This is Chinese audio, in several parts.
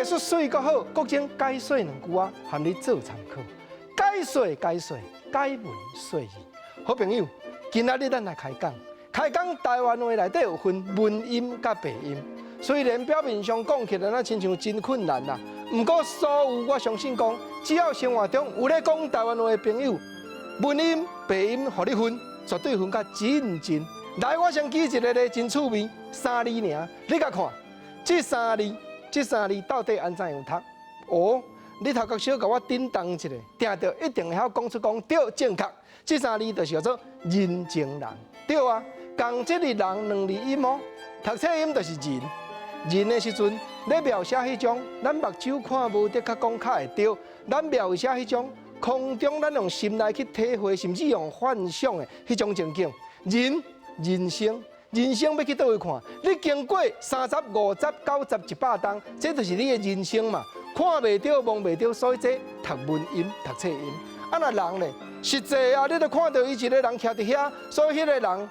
说水较好，国情解说两句啊，含你做参考。解说，解文说义。好朋友，今仔日咱来开讲。开讲台湾话内底有分文音甲白音，虽然表面上讲起来，亲像真困难啦。不过，所有我相信讲，只要生活中有咧讲台湾话的朋友，文音、白音，互你分，绝对分甲真。来，我先举一个咧，真趣味，三字尔，你甲看，这三字到底安怎样读？哦，你头壳小甲我叮当一下，听到一定会晓讲出讲对正确。这三字就是叫做人情人，对啊。共这个人两字音哦，读册音就是人。人的时阵，咧描写迄种咱目睭看无得，较讲较会对。咱描写迄种空中，咱用心来去体会，甚至用幻想的迄种情景。人生要去倒位看？你经过30、50、90、100档，这就是你的人生嘛。看袂到，摸袂到，所以这读文音、读册音。啊，那人咧？实际啊，你都看到伊一个人徛伫遐，所以迄个人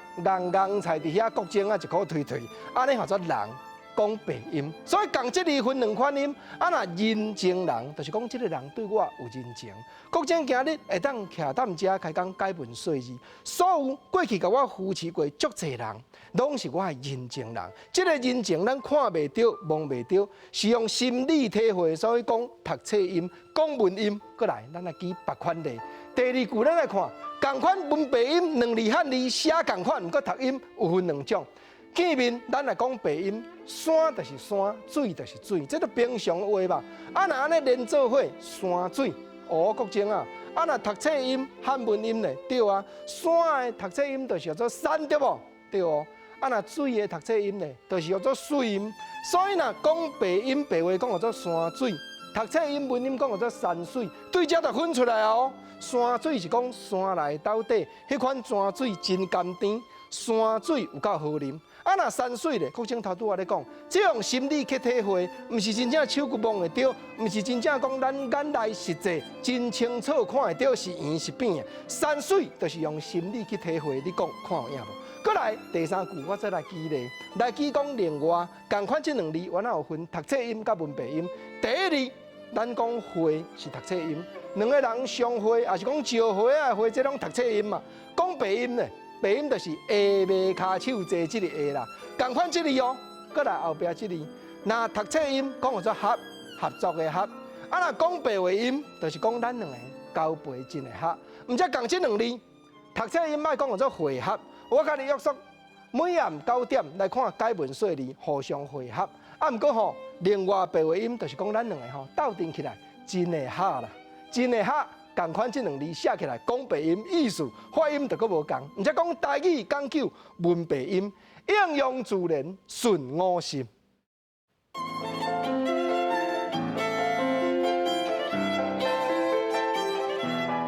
硬菜伫遐，国情啊一箍推，安尼叫做人讲白音。所以共这里分两款音，啊那人情人，就是讲这个人对我有人情。国情今日会当徛踮遮开讲解文说义，所有过去甲我扶持过足侪人，拢是我的人情人。这个人情咱看袂到，摸袂到，是用心理体会，所以讲读册音、讲文音，过来咱来举别款例。第二句咱来看，同款文白音两字汉字写同款，毋过读音有分两种。见面咱来讲白音，山就是山，水就是水，这都平常话吧。啊，那安尼连做伙，山水哦，国情啊。啊，那读册音汉文音咧，对啊。山的读册音就是叫做山，对不？对哦。啊，那水的读册音咧，就是叫做水音。所以若讲白音白话讲叫做山水，读册音文音讲叫做山水，对遮就分出来哦。山水是讲山内斗底，迄款泉水真甘甜，山水有够好啉。啊，那山水咧，国情头拄我咧讲，这种心理去体会，毋是真正手骨摸会到，毋是真正讲咱眼内实际真清楚看会到是圆是扁的。山水就是用心理去体会，你讲看有影无？过来第三句，我再来举例，来举讲另外，共款这两字，我哪有分读册音甲文白音？第一字，咱讲会是读册音。两个人相会，也是讲招会啊，会这种读册音嘛。讲白音呢，白音就是下眉骹手坐这个下啦。同款这里哦，过来后边这里，那读册音讲叫做合作的合。啊，那讲白话音，就是讲咱两个交陪真的合。毋则共这两字，读册音卖讲叫做会合。我甲你约束，每暗9点来看解文说义，互相会合。啊，毋过吼，另外白话音就是讲咱两个吼斗阵起来，真的合啦。真的哈，同款这两字写起来，讲白音意思，发音就阁无同。而且讲台语讲究文白音，应用自然顺我心。